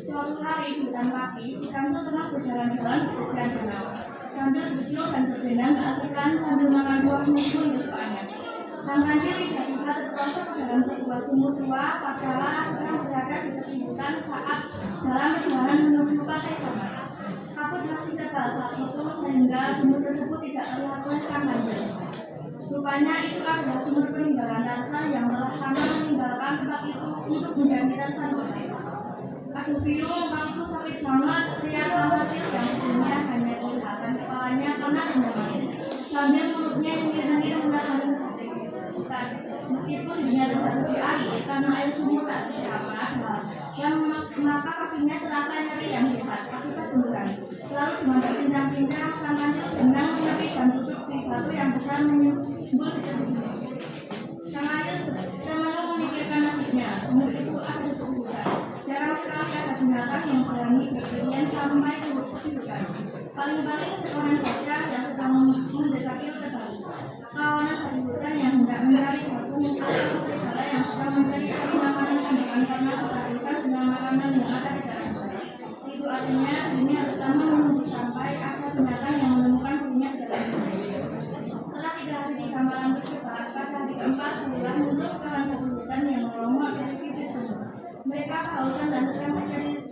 Suatu hari di hutan Papi, si Kanto tengah berjalan-jalan di seberang danau. Sambil bersiul dan berdendang keasikan sambil makan buah minggu kesukaannya. Sang kancil tiba-tiba terperosok ke dalam sebuah sumur tua, padahal sedang berada di tepi hutan saat dalam perjalanan menuju Pantai Samas. Kabut masih tebal saat itu sehingga sumur tersebut tidak terlihat oleh sang kancil. Rupanya itu adalah sumur peninggalan Tarzan yang telah lama meninggalkan tempat itu untuk menjadi Tarzan kota. Aduh biung, kamu sakit banget, teriak sang kancil yang sebelumnya hanya kelihatan kepalanya karena tendangan. Sambil mulutnya nyengir-nyengir menahan kesakitan. Meskipun dirinya terjatuh di air karena air sumur tak seberapa, yang maka kakinya terasa nyeri yang hebat akibat benturan. Lalu dengan berbincang-bincang sang kancil berenang menepi dan duduk di batu yang besar menyembul di tepi sumur. Sang kancil termenung memikirkan nasibnya. Sumur itu ada di hutan. Jarang sekali ada binatang yang berani berpergian sampai ke hutan. Paling-paling seorang gajah yang sedang mendekati terbang. Kawanan dari hutan yang hendak mencari jagung atau serigala yang sedang mencari makanan tambahan karena sudah bosan dengan makanan yang ada di dalam hutan. Itu artinya dunia harus lama menunggu sampai ada binatang yang menemukan dirinya di dalam hutan. Setelah 3 hari di Kamaran bersebat, pada hari keempat bulan muncul seorang jagung hutan yang melongo dari bibir sumur. Mereka kehausan dan sedang mencari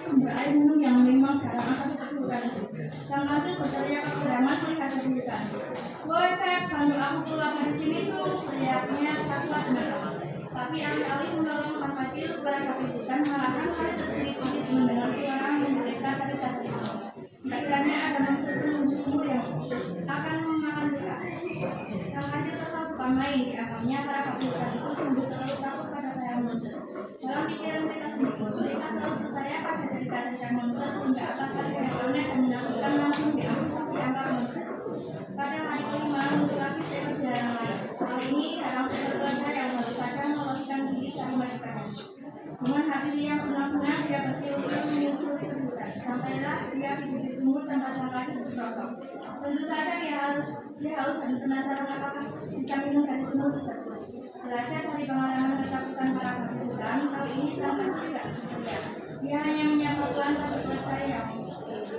sumber air minum yang memang jarang ada di tepi hutan itu. Sang kancil berteriak kegeraman melihat dari hutan. "Woi Pep, bantu aku keluar dari sini tuh!" teriaknya sekuat tenaga. Tapi alih-alih menolong sang kancil, para kabin hutan malahan pada terkejut mendengar suara mereka dari dasar sumur. Kiranya ada monster penunggu sumur yang akan memakan mereka. Sang kancil kesal bukan main, dianggapnya para kabin hutan itu sungguh terlalu takut pada sayang monster. Dalam pikiran mereka sendiri, mereka terlalu percaya pada cerita-cerita monster sehingga apa saja yang aneh dan menakutkan langsung dianggap monster. Pada hari kelima, muncul lagi seekor binatang lain. Kali ini datang seekor gajah yang baru saja meloloskan diri dari majikannya. Dengan hati yang senang-senang, dia bersiul-siul menyusuri ke hutan. Sampailah dia di bibir sumur tempat sang kancil terperosok. Tentu saja dia haus dan penasaran apakah bisa minum dari sumur tersebut. Belajar dari pengalaman ketakutan para kabin hutan, kali ini sang kancil tidak bersedia. Dia hanya menyapa Tuhan satu selesai yang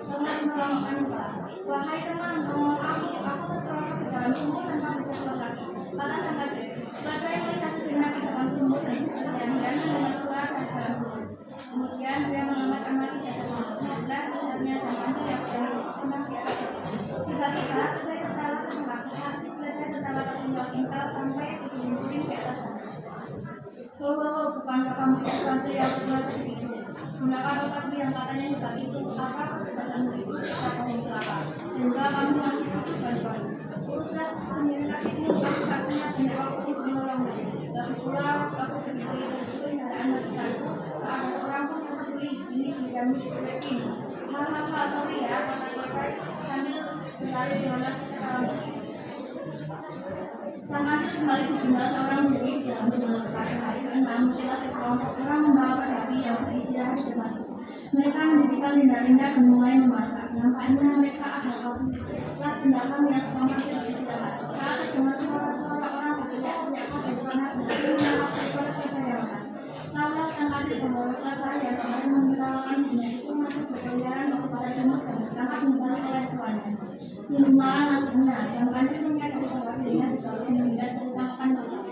tengah merongokkan kepala. "Wahai teman, tolong aku terperosok ke dalam sumur tanpa bisa keluar lagi," kata sang kancil. Badai melihat sejenak ke dalam sumur dan diam-diam mendengar suara dari dalam sumur. Kemudian dia mengamati dasar sumur. Sebelah lihatnya sang kancil yang sedang masih ada. Tiba-tiba badai tertawa terhembak. Si badai tertawa tertinggal sampai berdiri di atas sana. "Oh, bukankah kamu itu kancil yang terkenal seperti itu? Gunakan otakmu yang katanya hebat itu. Apa kecerdasanmu itu kata kelapa sehingga kamu masih butuh bantuan. Uruslah sendiri nasibmu, aku tak punya banyak waktu untuk menolongmu. Dan pula waktu aku berdiri di situ kendaraan majikanku, tak ada seorang pun yang peduli. Ini dijamin seperti ini. Hahaha, sorry ya," kata Badai sambil berlari dengan secara lembut. Sang kancil kembali ditinggal seorang diri di dalam sumur. Pada hari ke-6, muncullah sekelompok orang membawa pedati yang beristirahat di tempat itu. Mereka mendirikan tenda-tenda dan mulai memasak. Nampaknya mereka adalah pendatang yang sedang beristirahat. Saat terdengar suara-suara orang berteriak-teriak pada depan pedati menangkap seekor gajah yang lemas. Laulah sang kancil membawa gajah yang kemarin mengenalkan dunia itu masih berkeliaran di sekitar sumur dan ditangkap kembali oleh tuannya. Sehingga nasibnya, sang kancil menyadari bahwa dirinya dibawa menghindar dari tangkapan gajah.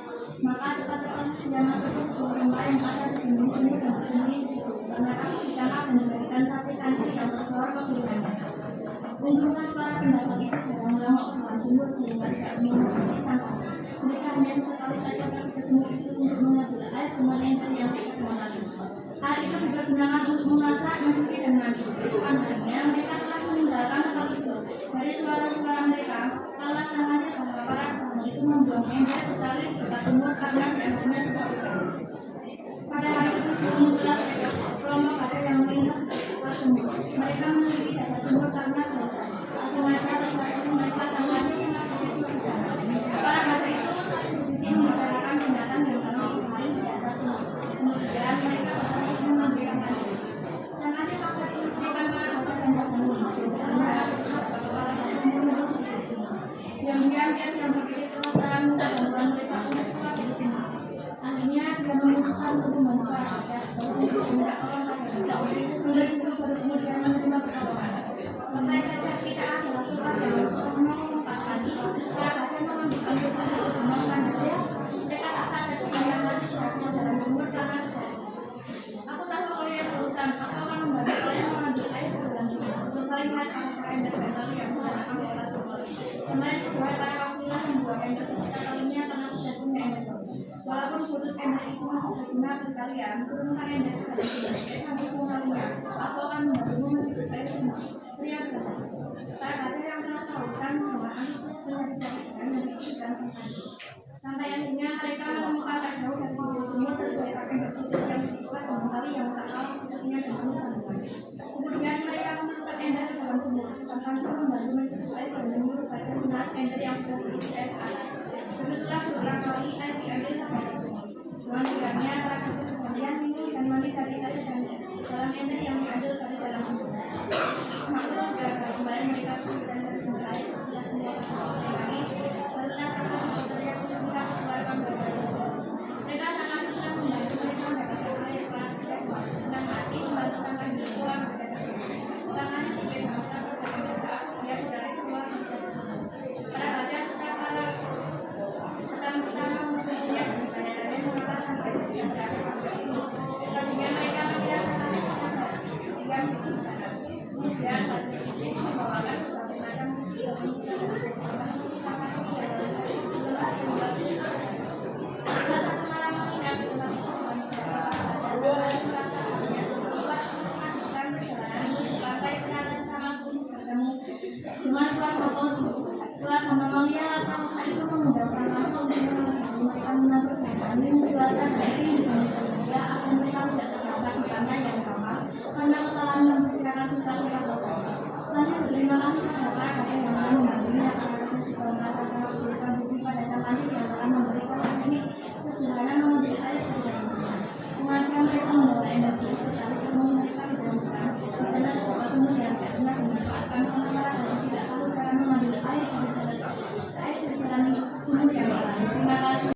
Maka cepat-cepat dia masuk ke sebuah lembah yang ada di dinding sumur dan bersembunyi di situ. Karena takut ditangkap dan memberikan sate kancil yang tersohor ke kuburannya. Untungnya para pendatang itu jarang melongok ke dalam sumur sehingga tidak menyembuhi sang kancil. Mereka hanya sekali saja pergi ke sumur itu untuk mengambil air dengan ember yang tidak kemana-mana. Hari itu digunakan untuk memasak, mencuci dan mandi. Keesokan harinya mereka telah meninggalkan tempat itu. Dari suara-suara mereka, kaulah sang kancil bahwa para pendatang itu membuang ember sekali di dekat sumur karena embernya sudah besar. Pada hari itu muncullah kelompok gajah yang melintas ke sumur. Mereka meneliti dasar sumur karena bosan. Tak sengaja terpaksa mereka sang kancil tengah tidur di sana. Para gajah itu saling berbisik membicarakan binatang yang kami kemarin di dasar sumur. Kemudian mereka bertanya mengambil sang kancil. Sang kancil dapat memberikan para gajah banyak minum. Karena ada para gajah minum di sumur. Diam-diam dia sedang berpikir penasaran minta bantuan mereka untuk keluar dari sini. Akhirnya dia memutuskan untuk membantu para gajah. Menuju pada kemudian menerima pertolongan. Pertanyaan kita adalah surat yang seorang mengungkapkan setelah kalian mengambil dosa gunung Tanda. Mereka tak sadar sepanjang hari berada dalam sumur karena aku tahu kalian berurusan. Aku akan membantu kalian mengambil air ke dalam sumur. Untuk lihat apakah ember bentol yang sudah akan dalam sumur. Kemarin kedua para kafilah membuat ember beserta talinya karena tidak punya ember. Walaupun sudut ember itu masih berguna bagi kalian, turunkan ember ke dalam sumur. Nanti talinya, aku akan membantumu menuju air sumur. Lihat saja. Para baca yang telah tahukan bahwa Antipas sudah disatukan dan diberikan sampai akhirnya mereka menemukan tak jauh dari sumber sumur dan mereka akan berpikir yang sekuat dan hari yang tak tahu putihnya dan sambungan. Kemudian mereka menemukan ember di dalam sumur. Sang guru membantu menuju air dan menyuruh baca melihat ember yang sudah diisi air ke atas. Begitulah beberapa kali air diambil